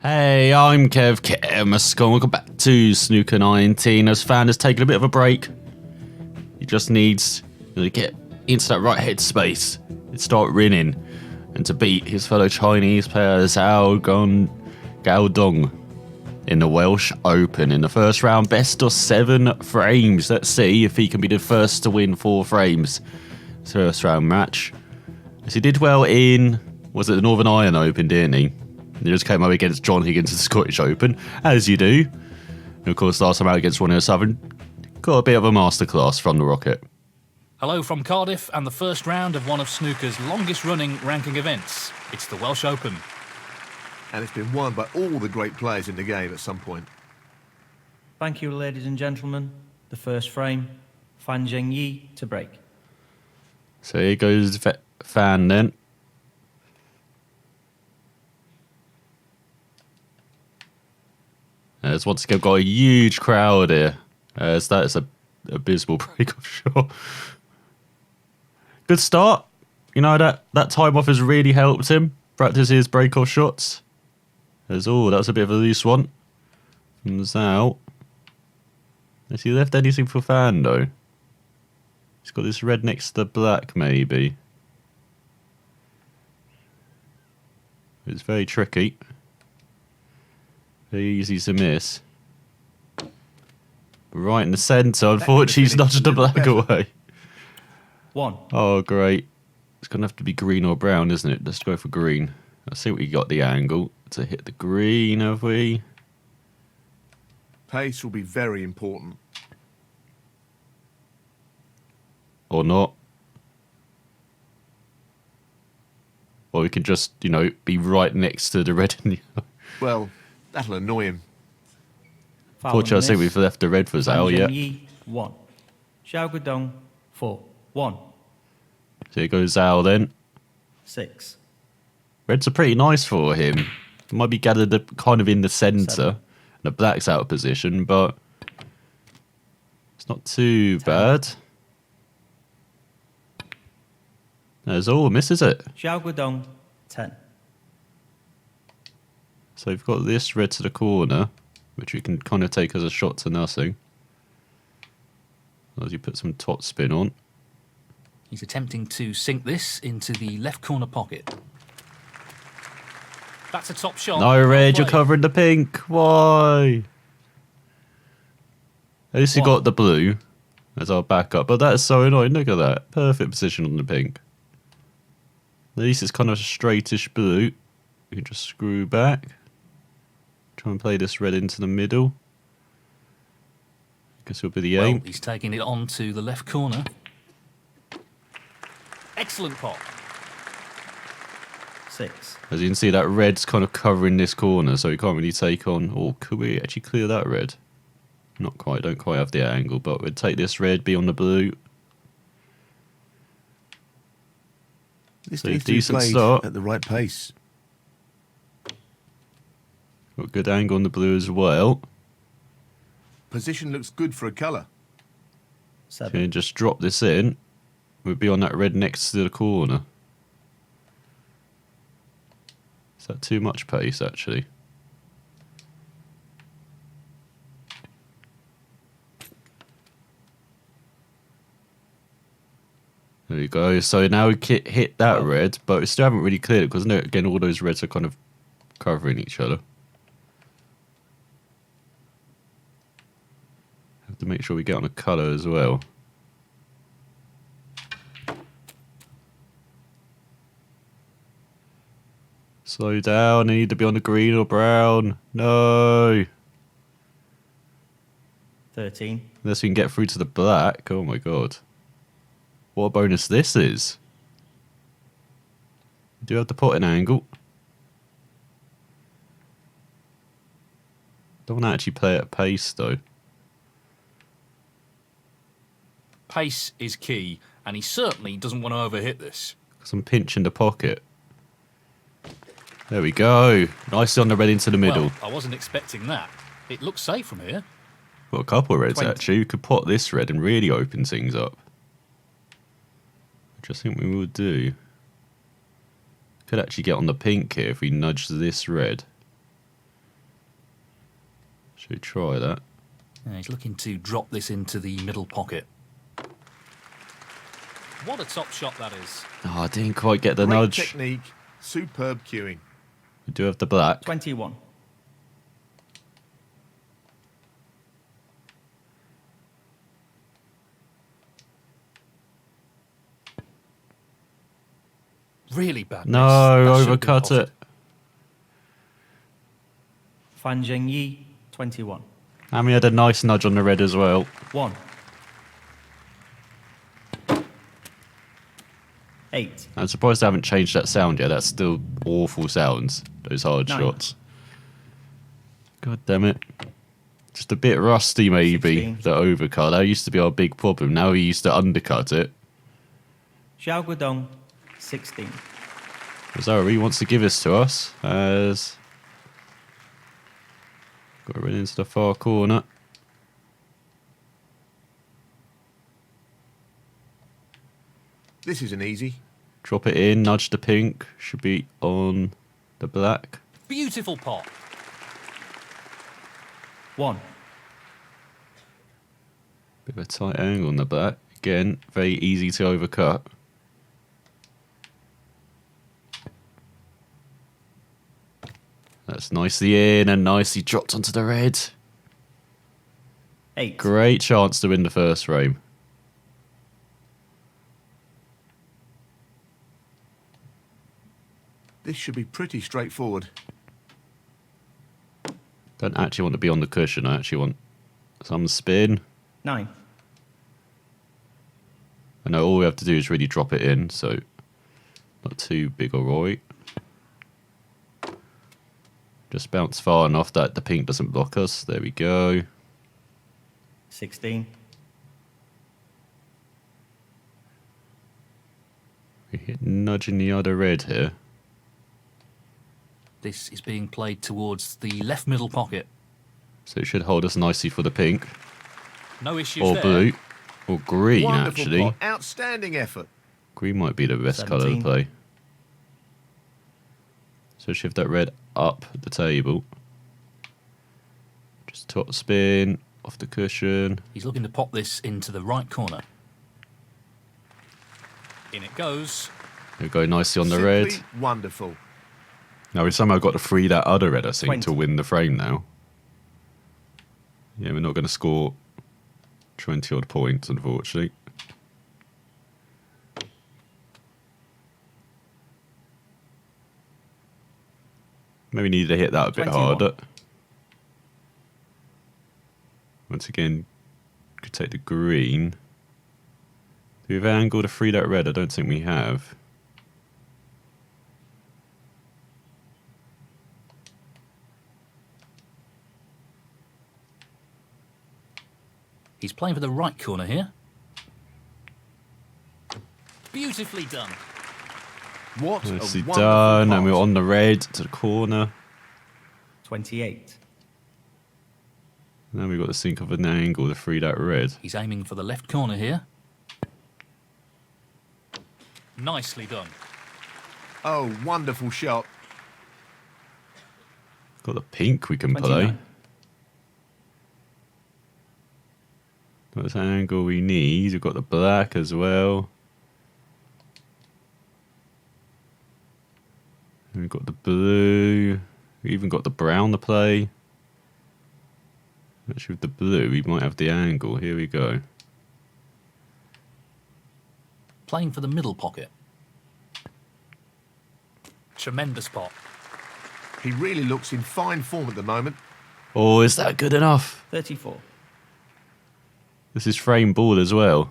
Hey, I'm Kev welcome back to Snooker 19. As Fan has taken a bit of a break, he just needs to get into that right headspace and start winning, and to beat his fellow Chinese player Xiao Guodong in the Welsh Open in the first round. Best of 7 frames. Let's see if he can be the first to win 4 frames. First round match. As he did well in, was it the Northern Ireland Open, didn't he? He just came up against John Higgins at the Scottish Open, as you do. And of course, last time out against Ronnie O'Sullivan, got a bit of a masterclass from the Rocket. Hello from Cardiff and the first round of one of snooker's longest-running ranking events. It's the Welsh Open. And it's been won by all the great players in the game at some point. Thank you, ladies and gentlemen. The first frame, Fan Zhengyi to break. So here goes Fan then. As once again got a huge crowd here. As that is a abysmal break-off shot. Good start. You know, that time off has really helped him practice his break-off shots. As that was a bit of a loose one from Zhao. Has he left anything for Fan though? He's got this red next to the black maybe. It's very tricky. Very easy to miss. Right in the centre. Unfortunately, he's nudged the black away. 1. Oh, great. It's going to have to be green or brown, isn't it? Let's go for green. Let's see what we got the angle to hit the green, have we? Pace will be very important. Or not. Or we could just, be right next to the red and yellow. Well, that'll annoy him. Fortunately, I think we've left the red for Zhao yet. 1. Xiao Guodong 4. 1. So here goes Zhao then. 6. Reds are pretty nice for him. It might be gathered kind of in the centre. 7. And the black's out of position, but it's not too 10. bad. There's misses it. Xiao Guodong 10. So we've got this red to the corner, which we can kind of take as a shot to nothing. As you put some top spin on. He's attempting to sink this into the left corner pocket. That's a top shot. No, red, you're Play. covering the pink. Why? At least you got the blue as our backup, but that's so annoying. Look at that. Perfect position on the pink. At least it's kind of a straightish blue. You can just screw back. Try and play this red into the middle. Guess it'll be the aim. Well, he's taking it on to the left corner. Excellent pot. 6. As you can see, that red's kind of covering this corner, so we can't really take on... Or could we actually clear that red? Not quite, don't quite have the angle, but we'd take this red, be on the blue. This So needs to be decent played start. at the right pace. Got a good angle on the blue as well. Position looks good for a colour. 7. Okay, just drop this in. We'll be on that red next to the corner. Is that too much pace, actually? There we go. So now we hit that red, but we still haven't really cleared it because, again, all those reds are kind of covering each other. Have to make sure we get on a colour as well. Slow down, I need to be on the green or brown. No. 13. Unless we can get through to the black. Oh my god. What a bonus this is. We do have the potting angle. Don't want to actually play at pace though. Pace is key, and he certainly doesn't want to overhit this. Because I'm pinching the pocket. There we go. Nicely on the red into the middle. Well, I wasn't expecting that. It looks safe from here. Got a couple of reds 20. actually. We could pot this red and really open things up. Which I think we will do. Could actually get on the pink here if we nudge this red. Should we try that? Yeah, he's looking to drop this into the middle pocket. What a top shot that is. Oh, I didn't quite get the Great nudge. technique, superb cueing. We do have the black. 21. Really bad. No, miss. That should have been overcut potted. it. Fan Zhengyi, 21. And we had a nice nudge on the red as well. 1. 8. I'm surprised they haven't changed that sound yet. That's still awful sounds, those hard 9. shots. God damn it. Just a bit rusty, maybe, 16. the overcut. That used to be our big problem. Now we used to undercut it. Xiao Guodong, 16. Missouri wants to give this to us as... Got to run into the far corner. This isn't easy. Drop it in, nudge the pink. Should be on the black. Beautiful pot. 1. Bit of a tight angle on the black. Again, very easy to overcut. That's nicely in and nicely dropped onto the red. 8. Great chance to win the first frame. This should be pretty straightforward. Don't actually want to be on the cushion. I actually want some spin. 9. I know all we have to do is really drop it in, so not too big or right. Just bounce far enough that the pink doesn't block us. There we go. 16. We hit nudging the other red here. This is being played towards the left middle pocket. So it should hold us nicely for the pink. No issues Or there. blue. Or green, Wonderful actually. pot. Outstanding effort. Green might be the best colour to 17. play. So shift that red up the table. Just top spin, off the cushion. He's looking to pop this into the right corner. In it goes. It'll go nicely on the Simply red. wonderful. Now we somehow got to free that other red, I think, 20. to win the frame now. Yeah, we're not going to score 20 odd points, unfortunately. Maybe need to hit that a bit 21. harder. Once again, could take the green. Do we have an angle to free that red? I don't think we have. He's playing for the right corner here. Beautifully done. What Nicely a wonderful done, pot. and we're on the red to the corner. 28. Now we've got to think of an angle to free that red. He's aiming for the left corner here. Nicely done. Oh, wonderful shot. Got the pink we can 29. play. That's the angle we need. We've got the black as well. And we've got the blue. We even got the brown to play. Actually, with the blue, we might have the angle. Here we go. Playing for the middle pocket. Tremendous pot. He really looks in fine form at the moment. Oh, is that good enough? 34. This is frame ball as well.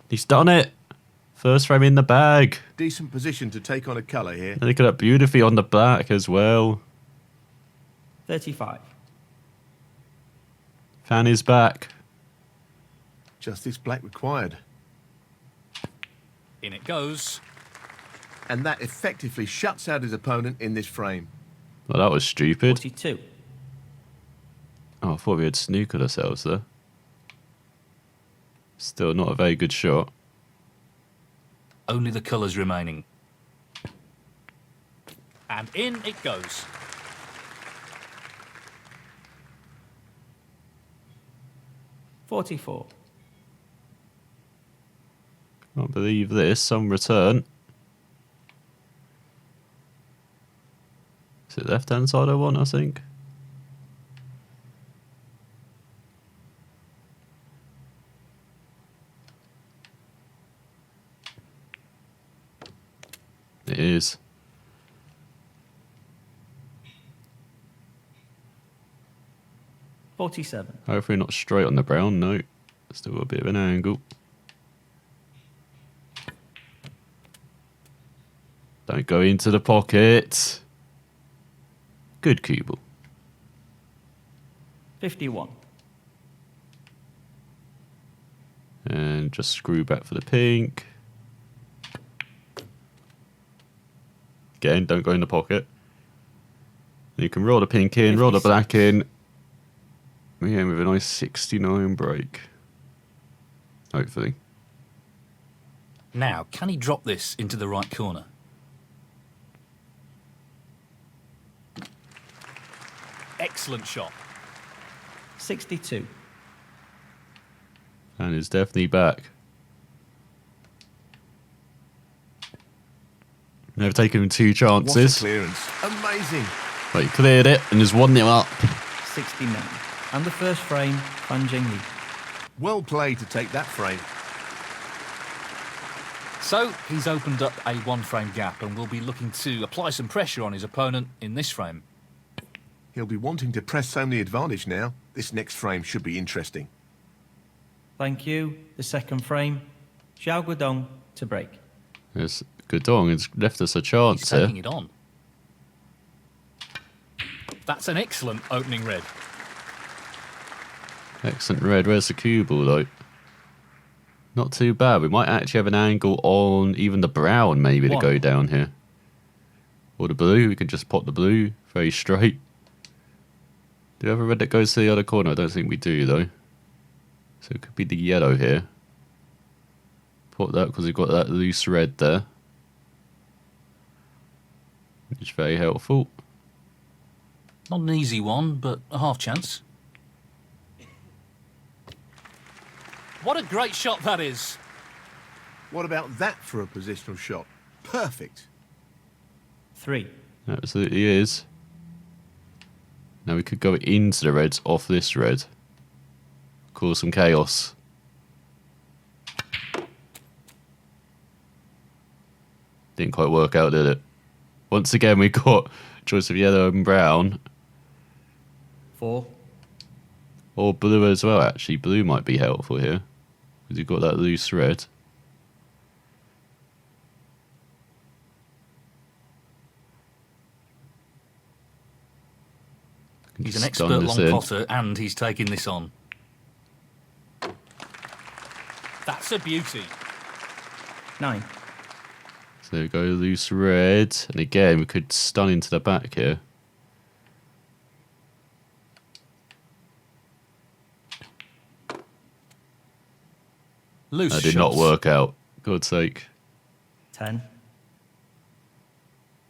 He's done it. First frame in the bag. Decent position to take on a colour here. And look at that beautifully on the black as well. 35. Fan is back. Just this black required. In it goes. And that effectively shuts out his opponent in this frame. Well, that was stupid. 42. Oh, I thought we had snookered ourselves there. Still not a very good shot. Only the colours remaining. And in it goes. $44. Can't believe this. Some return. Is it left-hand side I want, I think? It is. $47. Hopefully not straight on the brown. No. Still got a bit of an angle. Don't go into the pocket. Good cue ball. 51. And just screw back for the pink. Again, don't go in the pocket. You can roll the pink in, roll the 56. black in. We end with a nice 69 break. Hopefully. Now, can he drop this into the right corner? Excellent shot. 62. And it's definitely back. They've taken 2 What a chances. clearance. Amazing. But he cleared it and is 1-0 up. 69. And the first frame, Fan Zhengyi. Well played to take that frame. So, he's opened up a one-frame gap and will be looking to apply some pressure on his opponent in this frame. He'll be wanting to press home the advantage now. This next frame should be interesting. Thank you. The second frame, Xiao Guodong to break. Yes, Guodong has left us a chance He's here. taking it on. That's an excellent opening red. Excellent red. Where's the cue ball though? Not too bad. We might actually have an angle on even the brown maybe to One. go down here. Or the blue. We can just pop the blue very straight. Do we have a red that goes to the other corner? I don't think we do though. So it could be the yellow here. Put that because we've got that loose red there. Which is very helpful. Not an easy one, but a half chance. What a great shot that is. What about that for a positional shot? Perfect. 3. Absolutely is. Now we could go into the reds off this red. Cause some chaos. Didn't quite work out, did it? Once again, we got choice of yellow and brown. 4. Or blue as well, actually. Blue might be helpful here. Because you've got that loose red. He's an Just expert stun this long in. potter, and he's taking this on. That's a beauty. 9. So there we go, loose red. And again, we could stun into the back here. Loose That did not shots. work out. God's sake. 10.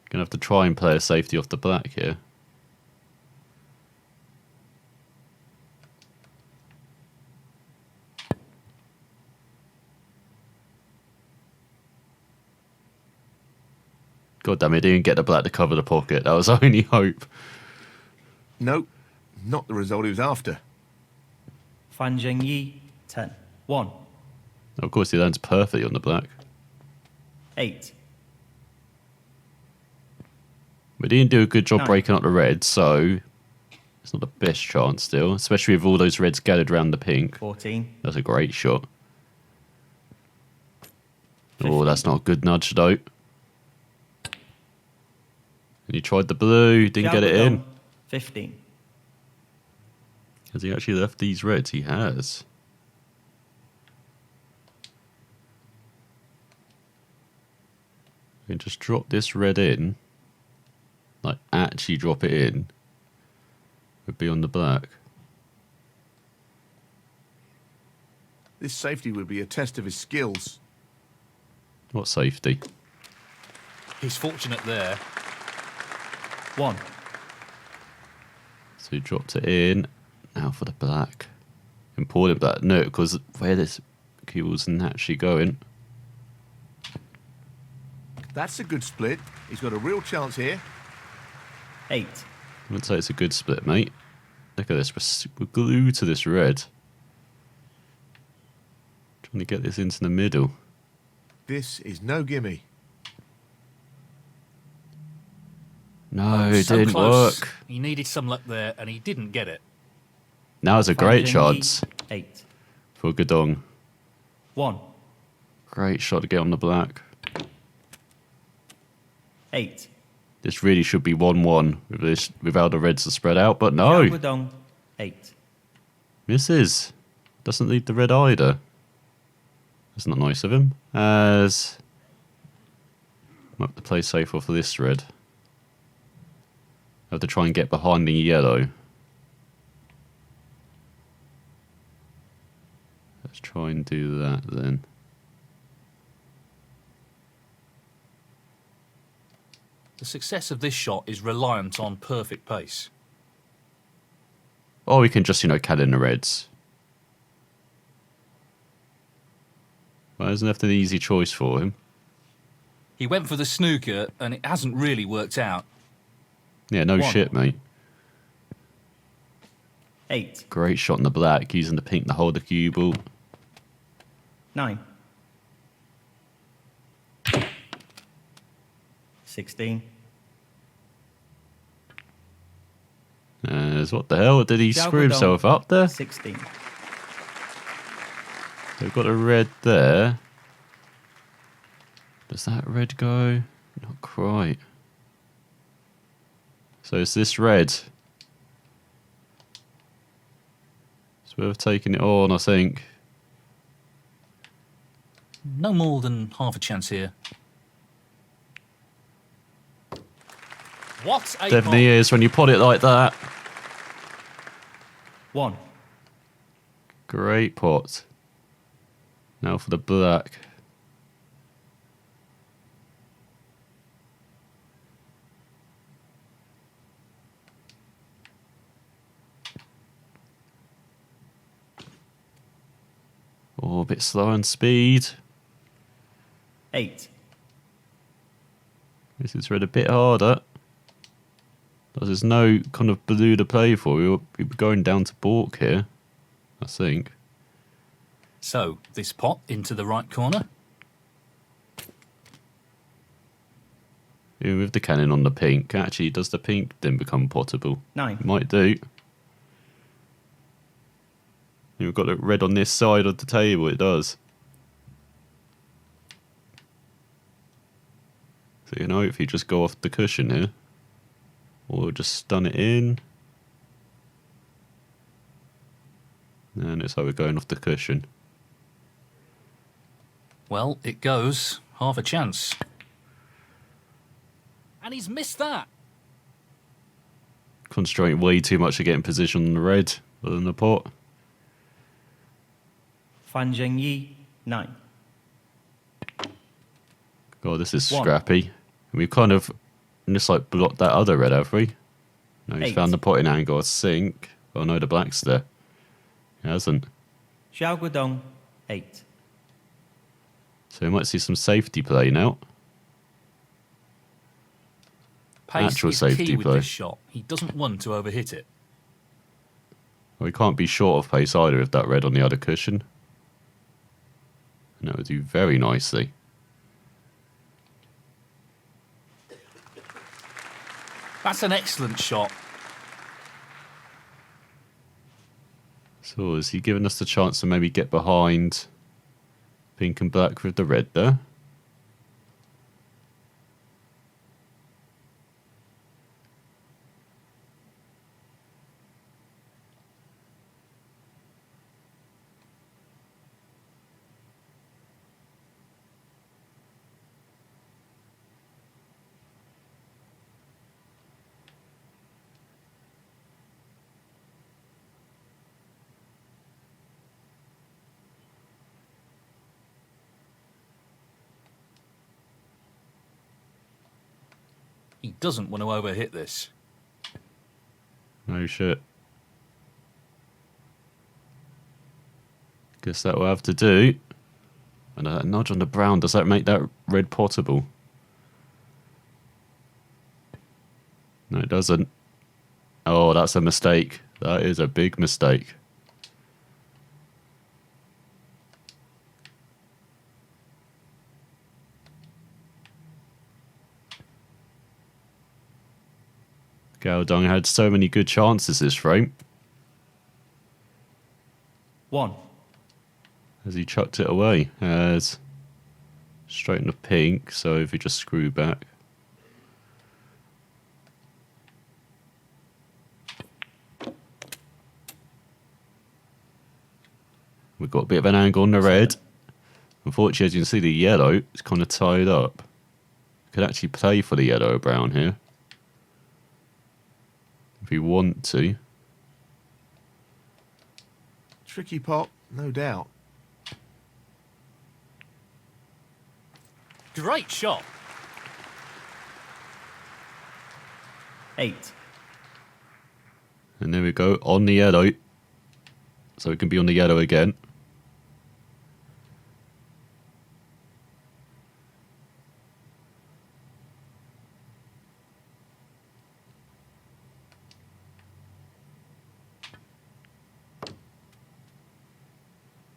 Gonna have to try and play a safety off the black here. God damn it, didn't get the black to cover the pocket. That was our only hope. No, not the result he was after. Fan Zhengyi, 10. 1. Of course, he lands perfectly on the black. 8. We didn't do a good job No. breaking up the red, so it's not the best chance still, especially with all those reds gathered around the pink. 14. That's a great shot. 15. Oh, that's not a good nudge though. And he tried the blue, didn't Xiao get it in. Guodong, 15. Has he actually left these reds? He has. We can just drop this red in. Like, actually drop it in. Would be on the black. This safety would be a test of his skills. What safety? He's fortunate there. 1. So he dropped it in. Now for the black. Important that note because where this cue was naturally going. That's a good split. He's got a real chance here. 8. I would say it's a good split, mate. Look at this. We're glued to this red. Trying to get this into the middle. This is no gimme. No, it So didn't close. work. He needed some luck there, and he didn't get it. Now's a Fan great Zhengyi, chance 8. for Guodong. 1. Great shot to get on the black. 8. This really should be 1-1 without the reds are spread out, but no. Xiao Guodong, 8. Misses. Doesn't lead the red either. That's not nice of him. As might have to play safer for this red. I have to try and get behind the yellow. Let's try and do that then. The success of this shot is reliant on perfect pace. Or we can just, cannon the reds. Well, isn't that an easy choice for him? He went for the snooker, and it hasn't really worked out. Yeah, no 1. shit, mate. 8. Great shot in the black, using the pink to hold the cue ball. 9. 16. What the hell? Did he Xiao screw Guodong, himself up there? 16. They've got a red there. Does that red go? Not quite. So it's this red. It's worth taking it on, I think. No more than half a chance here. What a Definitely pot. is when you put it like that. 1. Great pot. Now for the black. Oh, a bit slow on speed. 8. This is red a bit harder. There's no kind of blue to play for. We were going down to balk here, I think. So, this pot into the right corner. Even with the cannon on the pink, actually, does the pink then become potable? 9. It might do. We've got the red on this side of the table, it does. So you can hopefully just go off the cushion here. Or just stun it in. And it's like we're going off the cushion. Well, it goes. Half a chance. And he's missed that. Concentrating way too much to get in position on the red other than the pot. Fan Zhengyi, 9. God, this is 1. scrappy. And we've kind of just like blocked that other red, have we? No, he's 8. found the potting angle, I think. Oh no, the black's there. He hasn't. Xiao Guodong, 8. So we might see some safety play now. Pace Actual is safety key with play. this shot. He doesn't want to overhit it. Well, we can't be short of pace either with that red on the other cushion. And that would do very nicely. That's an excellent shot. So is he giving us the chance to maybe get behind pink and black with the red there? He doesn't want to overhit this. No shit. Guess that will have to do. And a nudge on the brown, does that make that red potable? No, it doesn't. Oh, that's a mistake. That is a big mistake. Guodong had so many good chances this frame. 1. As he chucked it away. As straight in the pink, so if you just screw back. We've got a bit of an angle on the red. Unfortunately, as you can see, the yellow is kind of tied up. Could actually play for the yellow or brown here. If you want to. Tricky pot, no doubt. Great shot. 8. And there we go, on the yellow. So it can be on the yellow again.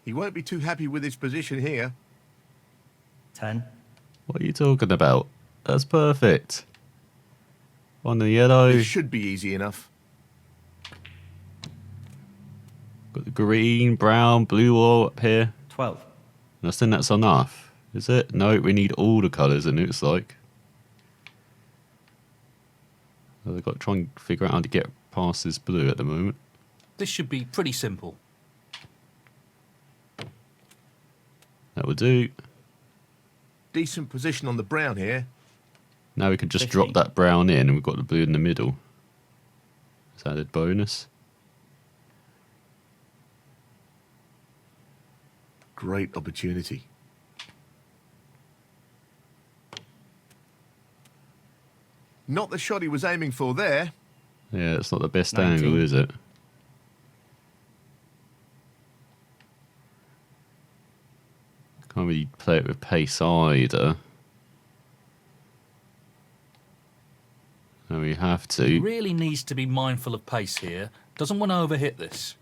He won't be too happy with his position here. 10. What are you talking about? That's perfect. On the yellow. It should be easy enough. Got the green, brown, blue all up here. 12. And I think that's enough. Is it? No, we need all the colours, it looks like. So they've got to try and figure out how to get past this blue at the moment. This should be pretty simple. That will do. Decent position on the brown here. Now we can just 15. drop that brown in and we've got the blue in the middle. It's added bonus. Great opportunity. Not the shot he was aiming for there. Yeah, it's not the best 19. angle, is it? Can't really play it with pace either. And we have to. Really needs to be mindful of pace here. Doesn't want to overhit this.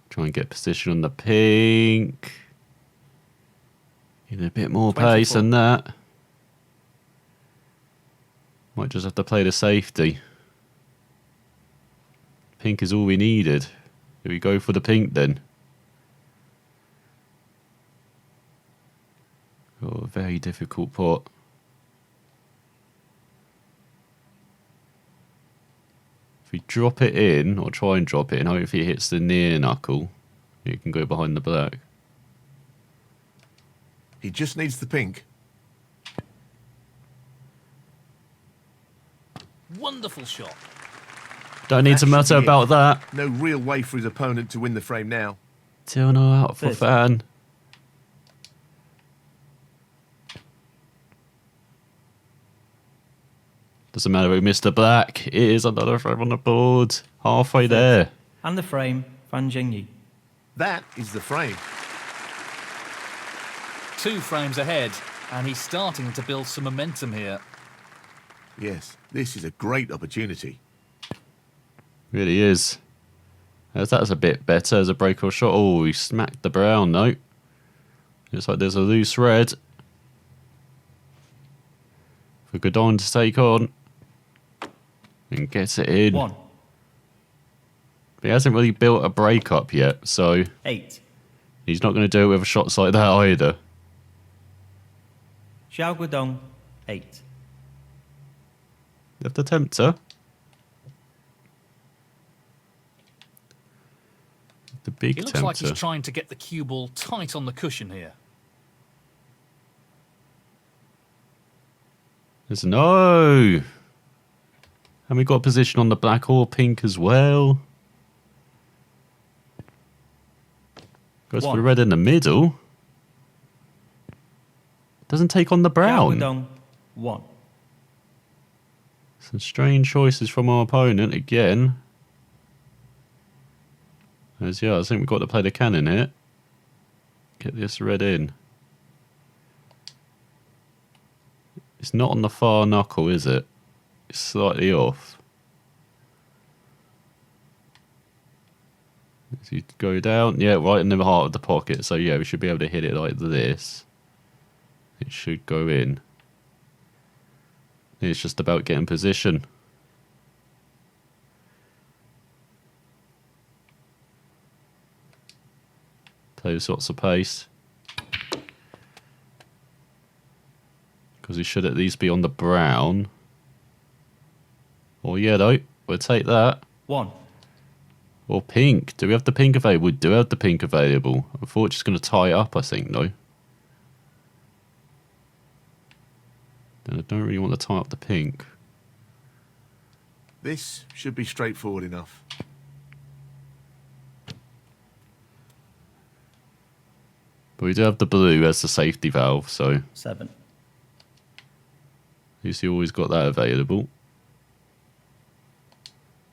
Try and get position on the pink. Need a bit more 24. pace than that. Might just have to play the safety. Pink is all we needed. Do we go for the pink then? Oh, a very difficult pot. If we drop it in, or try and drop it in, hopefully it hits the near knuckle, it can go behind the black. He just needs the pink. Wonderful shot. Don't need That to should matter be it. about that. No real way for his opponent to win the frame now. 2-0 out for 30. Fan. Doesn't matter if we missed the black. It is another frame on the board. Halfway there. And the frame, Fan Zhengyi. That is the frame. 2 frames ahead, and he's starting to build some momentum here. Yes, this is a great opportunity. Really is. As that's a bit better as a break or shot. Oh, we smacked the brown though. Looks like there's a loose red. For Guodong to take on. And get it in. 1. But he hasn't really built a break up yet, so 8. he's not going to do it with shots like that either. Xiao Guodong, 8. Left the tempter. The big It looks tempter. like he's trying to get the cue ball tight on the cushion here. There's no. And we got a position on the black or pink as well. Goes for the 1. red in the middle. Doesn't take on the Xiao brown. Guodong, 1. Some strange choices from our opponent again. As yeah, I think we've got to play the cannon here. Get this red in. It's not on the far knuckle, is it? It's slightly off. As you go down, yeah, right in the heart of the pocket. So yeah, we should be able to hit it like this. It should go in. It's just about getting position. Play with lots of pace. Because he should at least be on the brown. Or yellow. We'll take that. 1. Or pink. Do we have the pink available? We do have the pink available. I thought it's just going to tie up, I think, though. And I don't really want to tie up the pink. This should be straightforward enough. But we do have the blue as the safety valve, so 7. at least you always got that available.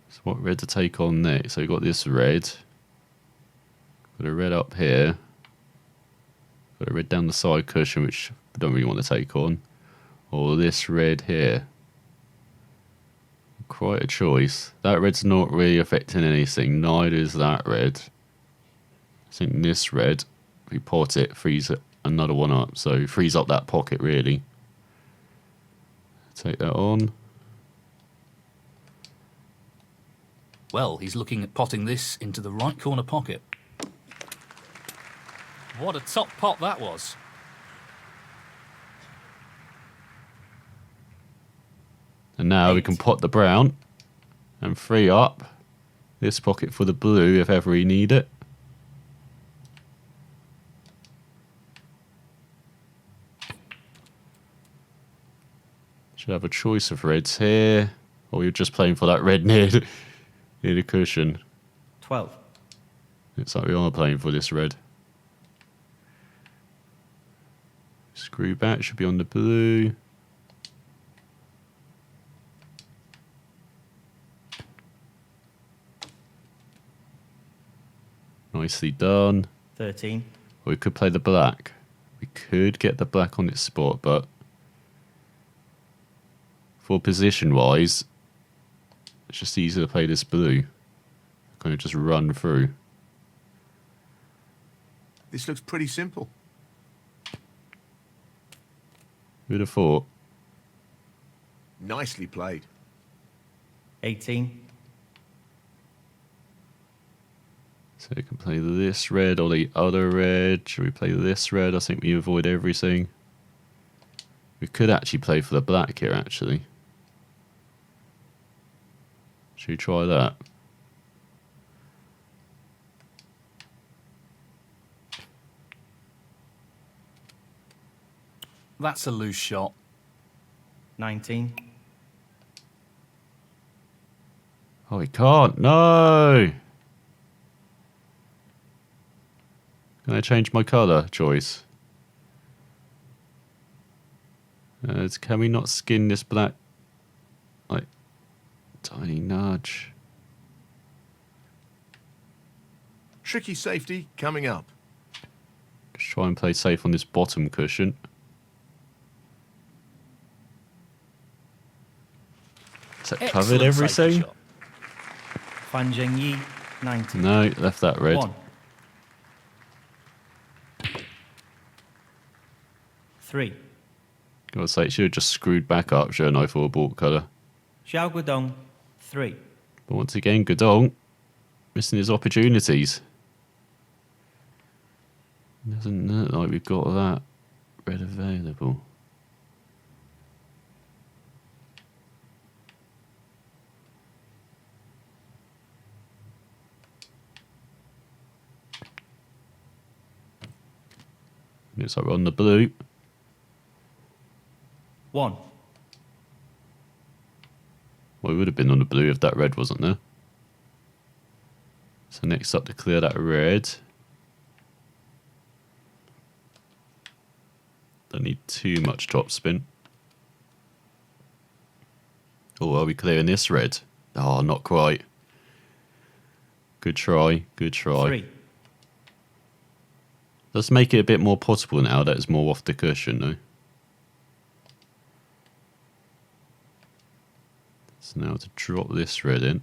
So what red to take on next? So we've got this red. Got a red up here. Got a red down the side cushion, which I don't really want to take on. Or this red here. Quite a choice. That red's not really affecting anything. Neither is that red. I think this red, if we pot it, frees another one up. So frees up that pocket, really. Take that on. Well, he's looking at potting this into the right corner pocket. What a top pot that was. And now we can pot the brown and free up this pocket for the blue if ever we need it. Should have a choice of reds here. Or you're just playing for that red near the cushion. 12. Looks like we are playing for this red. Screw back should be on the blue. Nicely done. 13. Or we could play the black. We could get the black on its spot, but for position wise, it's just easier to play this blue. Kind of just run through. This looks pretty simple. Who'd have thought? Nicely played. 18. So we can play this red or the other red. Should we play this red? I think we avoid everything. We could actually play for the black here, actually. Should we try that? That's a loose shot. 19. Oh, we can't. No! Can I change my colour choice? Can we not skin this black? Like, tiny nudge. Tricky safety coming up. Just try and play safe on this bottom cushion. Is that covered Excellent safety everything? shot. Fan Zhengyi. 19. No, left that red. 1. 3. Gotta say, it should have just screwed back up, shouldn't I, for a bought colour. Xiao Guodong. 3. But once again, Guodong missing his opportunities. Doesn't look like we've got that red available. Looks like we're on the blue. 1. Well, we would have been on the blue if that red wasn't there. So next up to clear that red. Don't need too much top spin. Oh, are we clearing this red? Oh, not quite. Good try. Good try. 3. Let's make it a bit more potable now that it's more off the cushion, though. So now to drop this red in.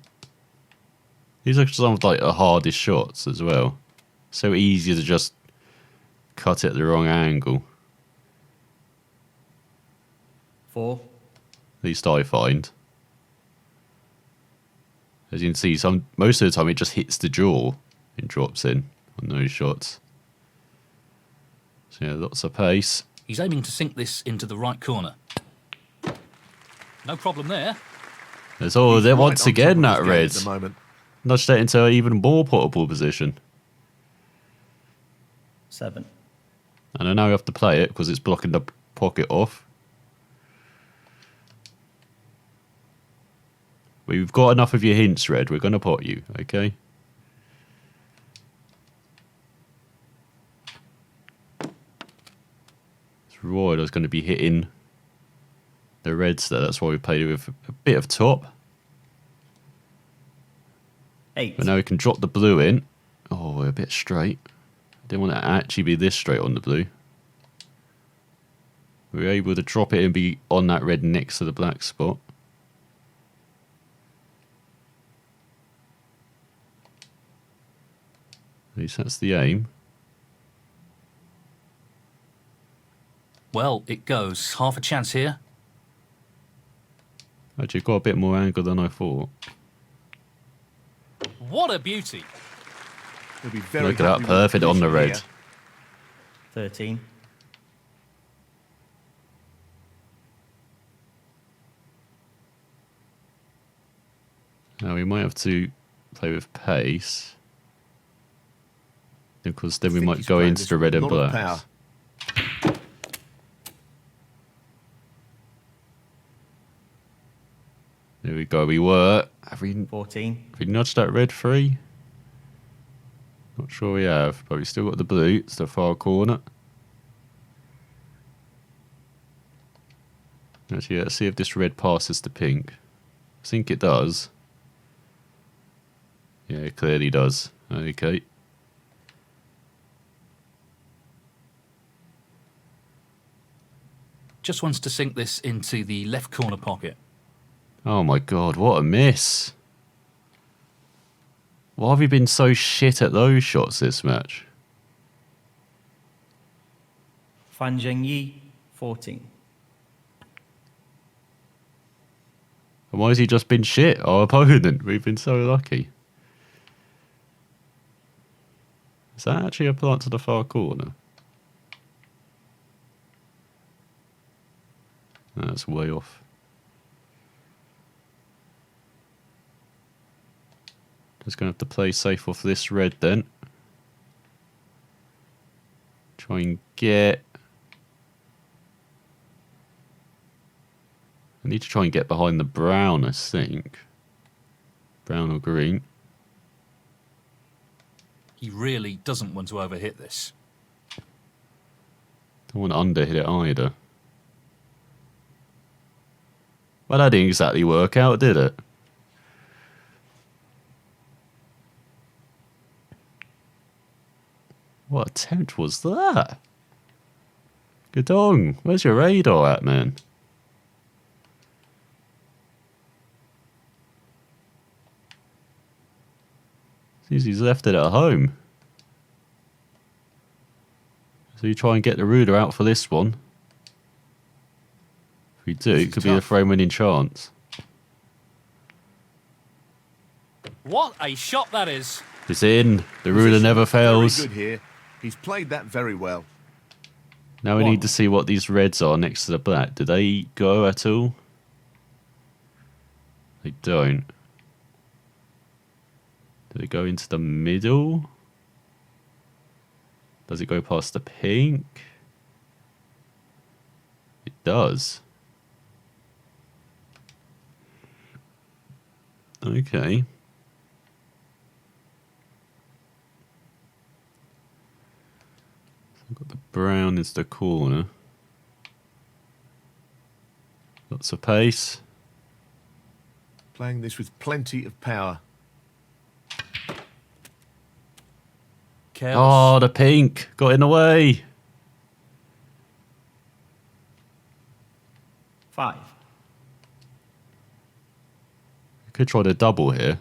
These are some of like the hardest shots as well. So easy to just cut it at the wrong angle. 4. At least I find. As you can see, most of the time it just hits the jaw and drops in on those shots. So yeah, lots of pace. He's aiming to sink this into the right corner. No problem there. There's all He's there right once on top again of that his game red. at the moment. Nudged that into an even more potable position. 7. And I now have to play it because it's blocking the pocket off. We've got enough of your hints, Red. We're going to pot you, okay? This Roy is going to be hitting the reds there. That's why we played with a bit of top. 8. But now we can drop the blue in. Oh, we're a bit straight. I didn't want it to actually be this straight on the blue. We were able to drop it and be on that red next to the black spot. At least that's the aim. Well, it goes. Half a chance here. Actually, got a bit more angle than I thought. What a beauty. He'll be very Look at that, happy with perfect the on the position red. here. 13. Now we might have to play with pace. Because then we think might he's go playing into this the red with and a lot of black. power. There we go, we were. Have we 14. nudged that red free? Not sure we have, but we still got the blue. It's the far corner. Actually, let's see if this red passes to pink. I think it does. Yeah, it clearly does. Okay. Just wants to sink this into the left corner pocket. Oh my god, what a miss. Why have we been so shit at those shots this match? Fan Zhengyi, 14. And why has he just been shit? Our opponent. We've been so lucky. Is that actually a plant to the far corner? No, that's way off. Just going to have to play safe off this red then. Try and get... I need to try and get behind the brown, I think. Brown or green. He really doesn't want to overhit this. Don't want to underhit it either. Well, that didn't exactly work out, did it? What attempt was that? Guodong, where's your radar at, man? Seems he's left it at home. So you try and get the ruler out for this one. If we do, This it is could be a tough. frame-winning chance. What a shot that is. It's in. The ruler Position never was very fails. good here. He's played that very well. Now we One. need to see what these reds are next to the black. Do they go at all? They don't. Do they go into the middle? Does it go past the pink? It does. Okay. So I've got the brown is the corner. Lots of pace. Playing this with plenty of power. Careless. Oh, the pink got in the way. 5. Could try the double here.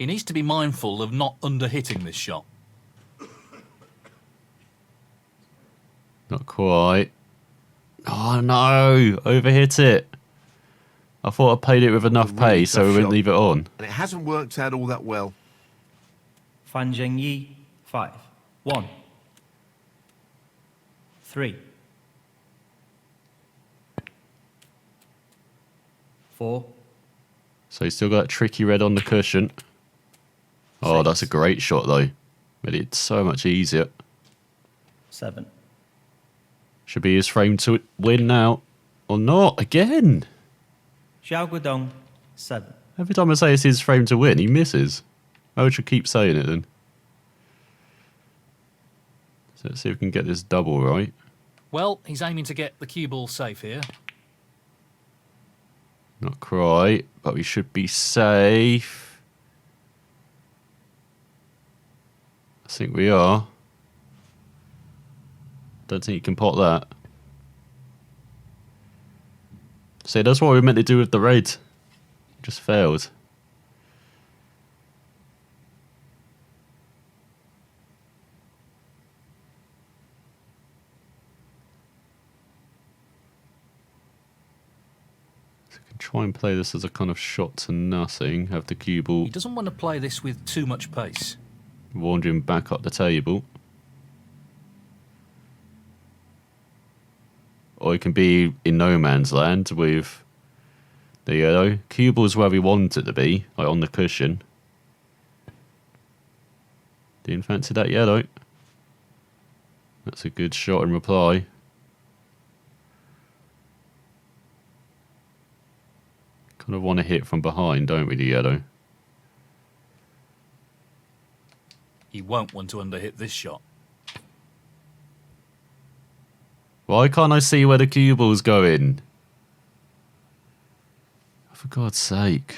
He needs to be mindful of not under-hitting this shot. Not quite. Oh no, overhit it. I thought I played it with enough Really pace so tough we wouldn't shot. leave it on. And it hasn't worked out all that well. Fan Zhengyi, 5. 1. 3. 4. So he's still got that tricky red on the cushion. Oh, that's a Six. great shot though. Made it so much easier. 7. Should be his frame to win now. Or not, again. Xiao Guodong, 7. Every time I say it's his frame to win, he misses. I should keep saying it then. So let's see if we can get this double right. Well, he's aiming to get the cue ball safe here. Not quite, but we should be safe. I think we are. Don't think you can pot that. See, that's what we meant to do with the red. Just failed. So we can try and play this as a kind of shot to nothing. Have the cue ball He doesn't want to play this with too much pace. wandering back up the table. Or it can be in no man's land with the yellow. Cue ball's where we want it to be, like on the cushion. Didn't fancy that yellow. That's a good shot in reply. Kind of want to hit from behind, don't we, the yellow? He won't want to under-hit this shot. Why can't I see where the cue ball's going? For God's sake.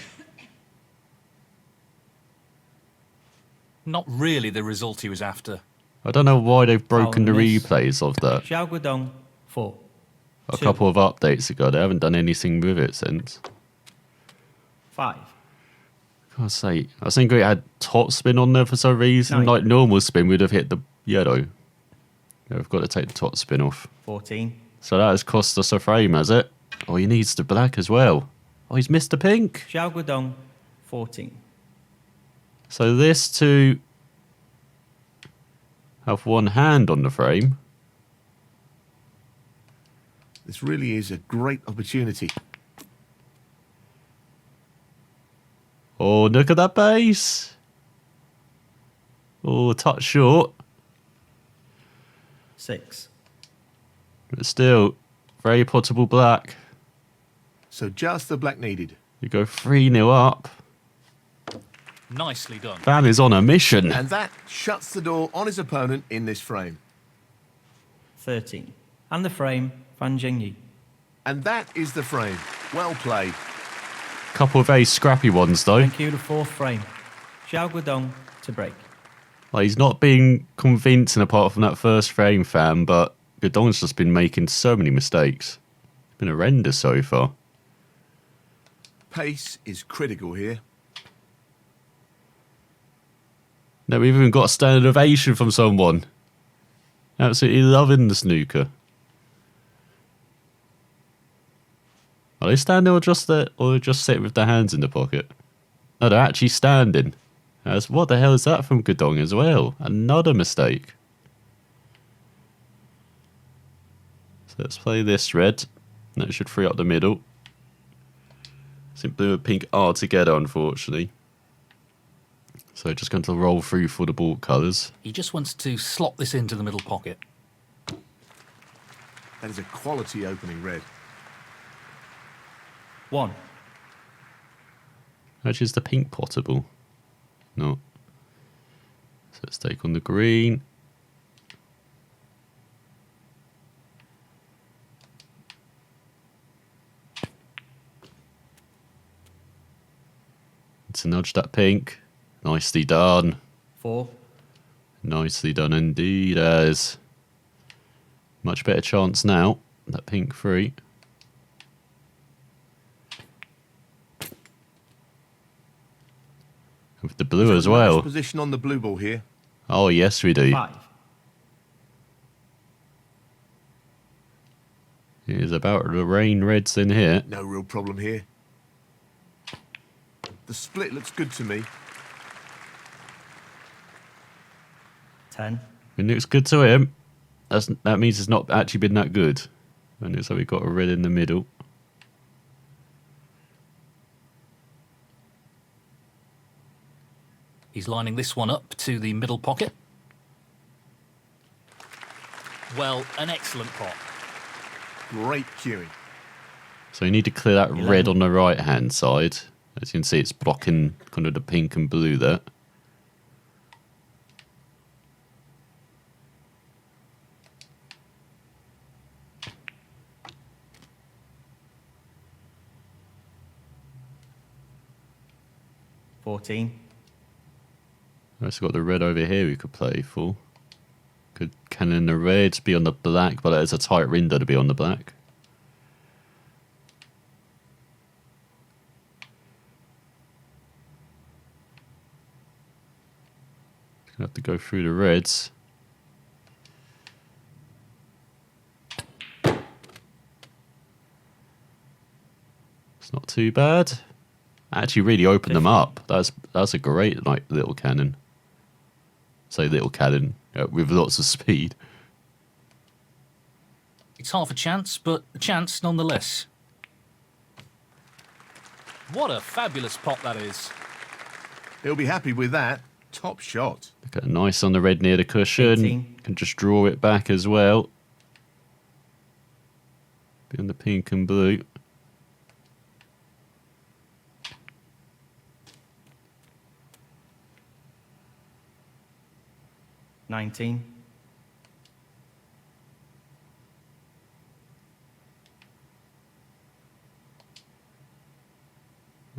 Not really the result he was after. I don't know why they've broken the Foul miss. replays of that. Xiao Guodong, 4. A 2. couple of updates ago. They haven't done anything with it since. 5. God's sake. I think it had top spin on there for some reason. Nine. Like normal spin would have hit the yellow. Yeah, we've got to take the top spin off. 14. So that has cost us a frame, has it? Oh, he needs the black as well. Oh, he's missed the pink. Xiao Guodong, 14. So this to have one hand on the frame. This really is a great opportunity. Oh, look at that base. Oh, touch short. 6. But still, very potable black. So just the black needed. You go 3-0 up. Nicely done. Fan is on a mission. And that shuts the door on his opponent in this frame. 13. And the frame, Fan Zhengyi. And that is the frame. Well played. Couple of very scrappy ones though. Thank you, the 4th frame. Xiao Guodong to break. Like, he's not being convincing apart from that first frame, Fan, but Guodong's just been making so many mistakes. It's been horrendous so far. Pace is critical here. No, we've even got a standard ovation from someone. Absolutely loving the snooker. Are they standing or just sitting with their hands in the pocket? No, they're actually standing. What the hell is that from Guodong as well? Another mistake. So let's play this red. That should free up the middle. I think blue and pink are together, unfortunately. So just going to roll through for the ball colours. He just wants to slot this into the middle pocket. That is a quality opening red. 1. Actually, is the pink potable? No. So let's take on the green. To nudge that pink. Nicely done. 4, Nicely done indeed, as much better chance now. That pink 3. With the blue as well. Position on the blue ball here. Oh, yes, we do. 5, It is about to rain reds in here. No real problem here. The split looks good to me. 10, It looks good to him. That means it's not actually been that good. And it's like we've got a red in the middle. He's lining this one up to the middle pocket. Well, an excellent pot. Great cueing. So you need to clear that 11. red on the right hand side. As you can see, it's blocking kind of the pink and blue there. $14, We've also got the red over here we could play for. Could cannon the reds be on the black, but it's a tight window to be on the black. Gonna have to go through the reds. It's not too bad. Actually really opened them up. That's a great like little cannon. Say little cannon with lots of speed. It's half a chance, but a chance nonetheless. What a fabulous pot that is. He'll be happy with that. Top shot. Look at nice on the red near the cushion. 18. Can just draw it back as well. Be on the pink and blue. $19,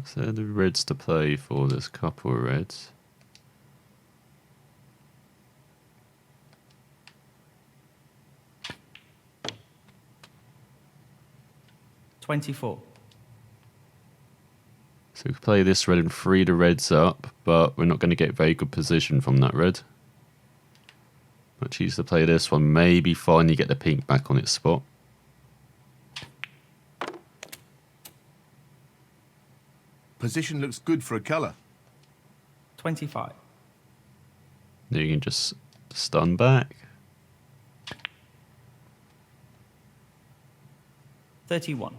So the reds to play for. There's a couple of reds. $24, So we can play this red and free the reds up, but we're not going to get very good position from that red. Much easier to play this one. Maybe finally get the pink back on its spot. Position looks good for a colour. 25, Then you can just stun back. 31,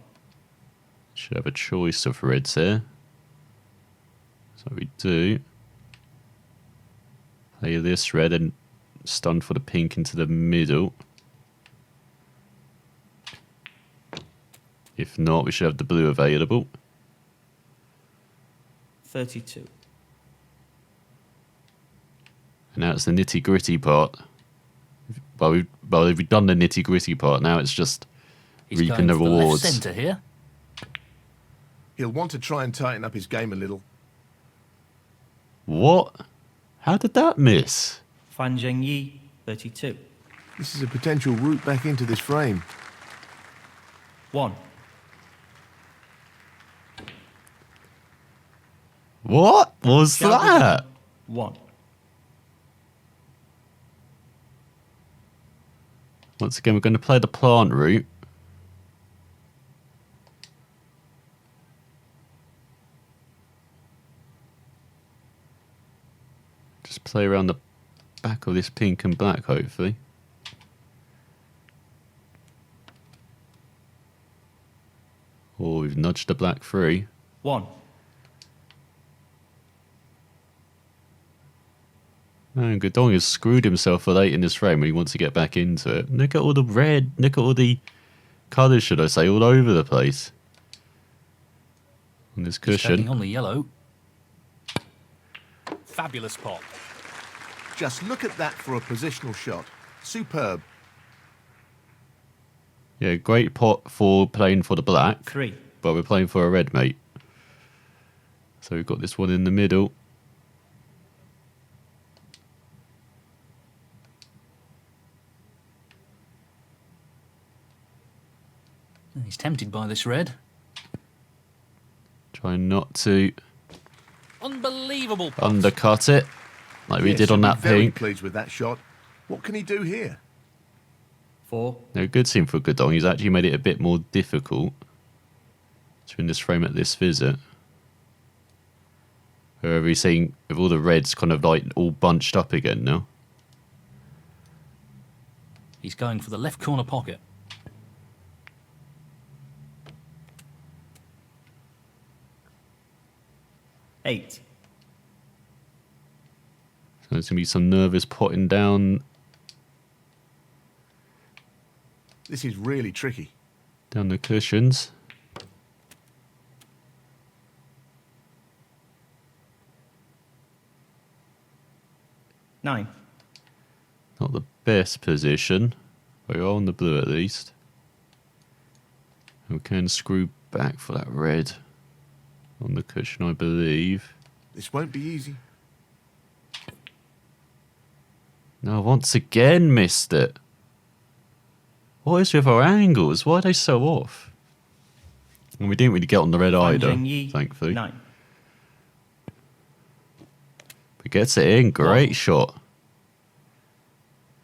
Should have a choice of reds here. So we do. Play this red and stun for the pink into the middle. If not, we should have the blue available. 32, And now it's the nitty gritty part. Well, we've done the nitty gritty part. Now it's just He's reaping going the for the left rewards. centre here. He'll want to try and tighten up his game a little. What? How did that miss? Fan Zhengyi, 32, This is a potential route back into this frame. 1, What was Xiao that? 1, Once again, we're going to play the plant route. Just play around the back of this pink and black, hopefully. Oh, we've nudged the black free. 1, Man, Guodong has screwed himself for late in this frame when he wants to get back into it. Look at all the red, look at all the colours, should I say, all over the place. On this He's taking cushion. on the yellow. Fabulous pot. Just look at that for a positional shot. Superb. Yeah, great pot for playing for the black, 3, but we're playing for a red, mate. So we've got this one in the middle. He's tempted by this red. Trying not to Unbelievable pot. undercut it like we Yes, did on he'll that be very pink. pleased with that shot. What can he do here? 4. No, good scene for Guodong. He's actually made it a bit more difficult to win this frame at this visit. However, he's seeing with all the reds kind of like all bunched up again now. He's going for the left corner pocket. Eight. So there's going to be some nervous potting down This is really tricky. the cushions. Nine. Not the best position, but you're on the blue at least. We can screw back for that red on the cushion, I believe. This won't be easy. No, once again missed it. What is with our angles? Why are they so off? And we didn't really get on the red Fan either, Zhengyi, thankfully. 9. But gets it in, great shot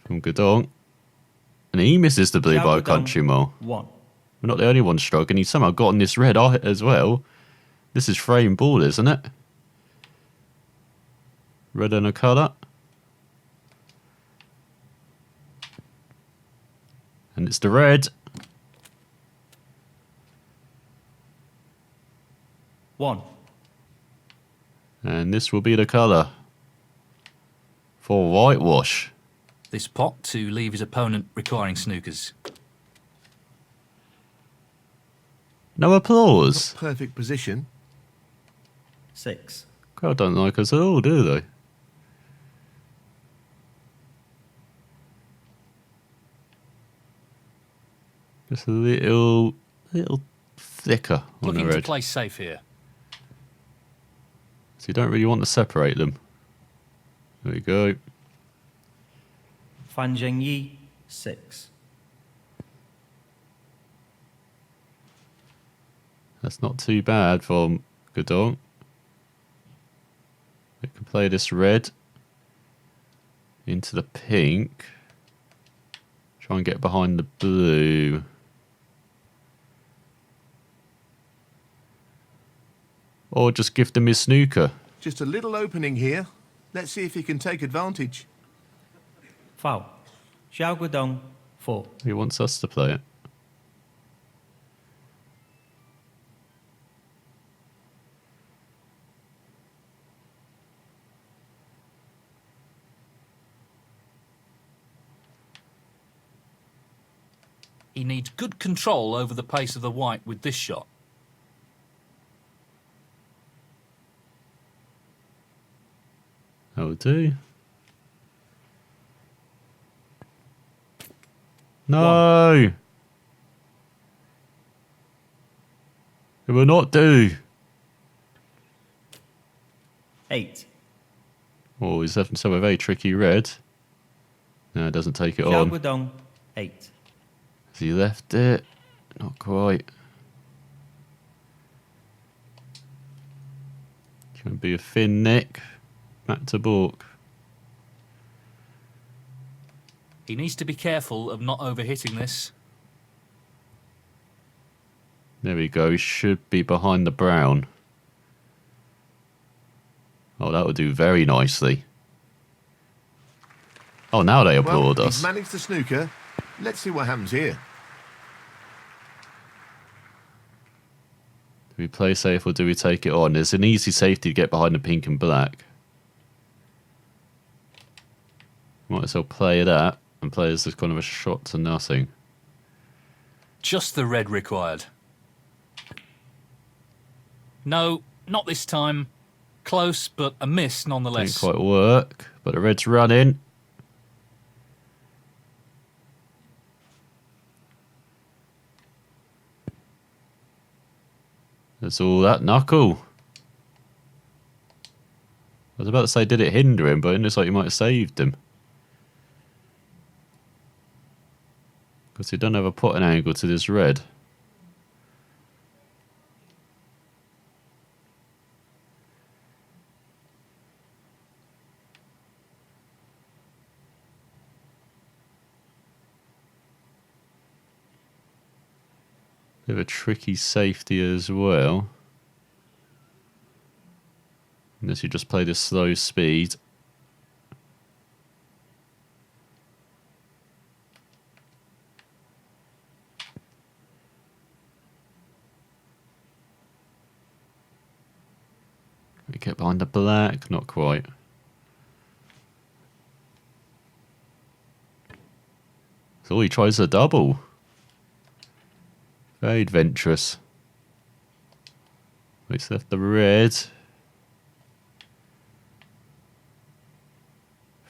from Guodong. And he misses the blue Xiao by a Guodong, country mile. 1. We're not the only one struggling. He's somehow got on this red eye as well. This is frame ball, isn't it? Red and a colour. And it's the red. 1. And this will be the colour for whitewash. This pot to leave his opponent requiring snookers. No applause. Perfect position. 6. Crowd don't like us at all, do they? Just a little thicker on the Looking to red. play safe here. So you don't really want to separate them. There we go. Fan Zhengyi, 6. That's not too bad from Guodong. We can play this red into the pink. Try and get behind the blue. Or just give them his snooker. Just a little opening here. Let's see if he can take advantage. Foul. Xiao Guodong, 4. He wants us to play it. He needs good control over the pace of the white with this shot. That'll do. No! It will not do. 8. Oh, he's left himself a very tricky red. No, it doesn't take it Xiao on. Guodong, 8. Has he left it? Not quite. Can be a thin neck. Back to balk. He needs to be careful of not overhitting this. There we go. He should be behind the brown. Oh, that would do very nicely. Oh, now they applaud Well, us. he's managed the snooker. Let's see what happens here. Do we play safe or do we take it on? There's an easy safety to get behind the pink and black. Might as well play that and play as kind of a shot to nothing. Just the red required. No, not this time. Close, but a miss Didn't nonetheless. quite work, but the red's running. That's all that knuckle. was about to say, did it hinder him? But it looks like he might have saved him. Because he don't have a potting angle to this red. Bit of a tricky safety as well. Unless you just play this slow speed. We get behind the black, not quite. So he tries a double. Very adventurous. He's left the red. If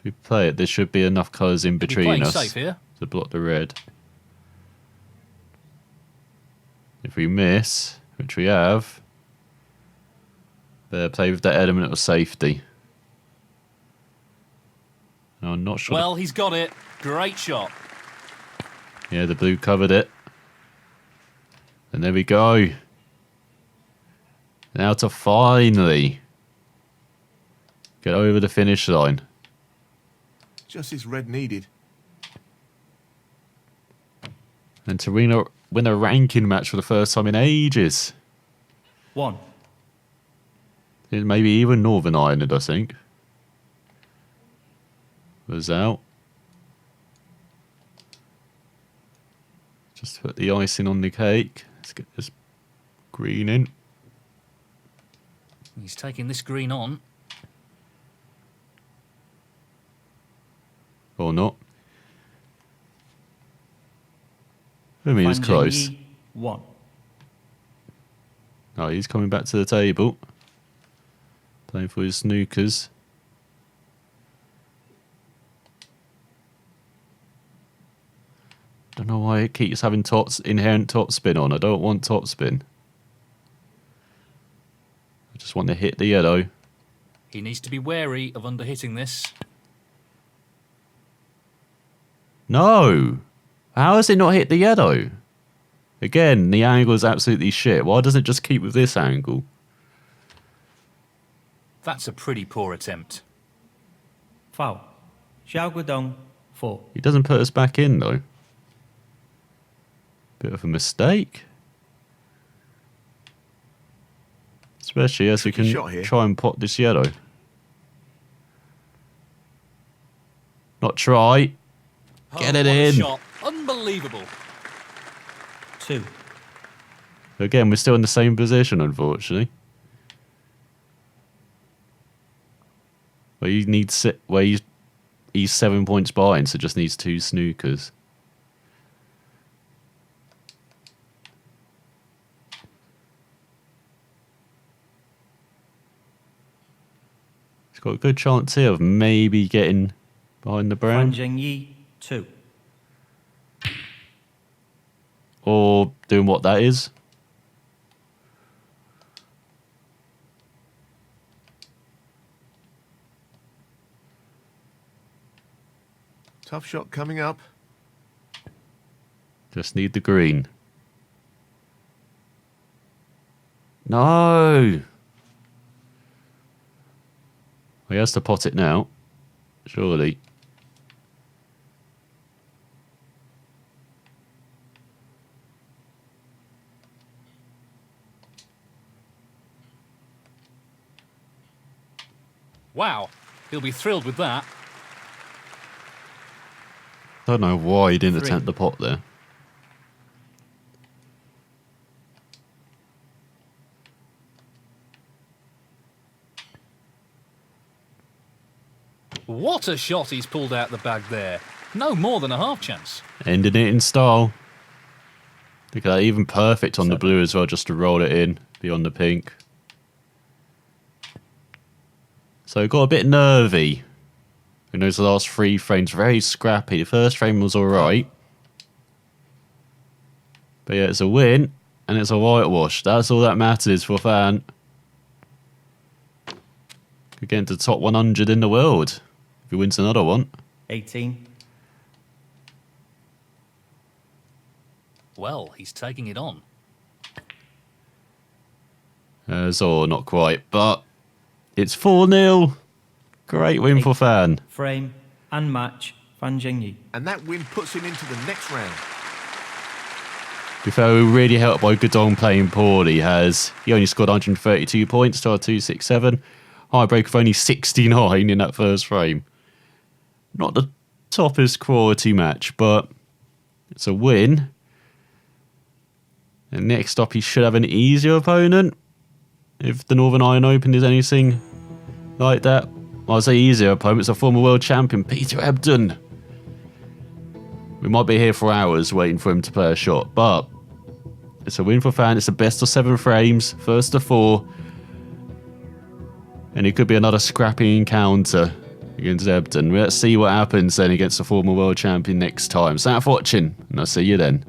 we play it, there should be enough colours in between us safe here. to block the red. If we miss, which we have, they'll play with that element of safety. No, I'm not sure. Well, he's got it. Great shot. Yeah, the blue covered it. And there we go. Now to finally get over the finish line. Just as red needed. And to win a ranking match for the first time in ages. 1. Maybe even Northern Ireland, I think. Was out. Just put the icing on the cake. Let's get this green in. He's taking this green on. Or not. I mean, he was Fan close. Zhengyi, 1. Oh, he's coming back to the table. Playing for his snookers. Don't know why it keeps having inherent top spin on. I don't want top spin. I just want to hit the yellow. He needs to be wary of underhitting this. No! How has it not hit the yellow? Again, the angle is absolutely shit. Why doesn't it just keep with this angle? That's a pretty poor attempt. Foul. Xiao Guodong, 4. He doesn't put us back in, though. Bit of a mistake. Especially as we can shot here. try and pot this yellow. Not try. Get it what a in. shot. Unbelievable. 2. Again, we're still in the same position, unfortunately. Where you need he's 7 points behind, so just needs 2 snookers. He's got a good chance here of maybe getting behind the Fan brown. Zhengyi, 2. Or doing what that is. Tough shot coming up. Just need the green. No! He has to pot it now. Surely. Wow. He'll be thrilled with that. Don't know why he didn't 3. attempt the pot there. What a shot he's pulled out the bag there. No more than a half chance. Ending it in style. Look at that, even perfect on the blue as well, just to roll it in beyond the pink. So got a bit nervy in those last 3 frames. Very scrappy. The first frame was alright. But yeah, it's a win and it's a whitewash. That's all that matters for Fan. Could get into the top 100 in the world if he wins another one. 18. Well, he's taking it on. So not quite, but it's 4-0. Great win for Fan. Frame and match, Fan Zhengyi. And that win puts him into the next round. To be fair, we were really helped by Guodong playing poorly. He only scored 132 points to our 267. High break of only 69 in that first frame. Not the toppest quality match, but it's a win. And next up, he should have an easier opponent. If the Northern Ireland Open is anything like that. I'll say easier opponent. It's a former world champion, Peter Ebdon. We might be here for hours waiting for him to play a shot, but it's a win for Fan. It's the best of 7 frames, first of 4. And it could be another scrappy encounter against Ebdon. Let's see what happens then against the former world champion next time. Thanks for watching, and I'll see you then.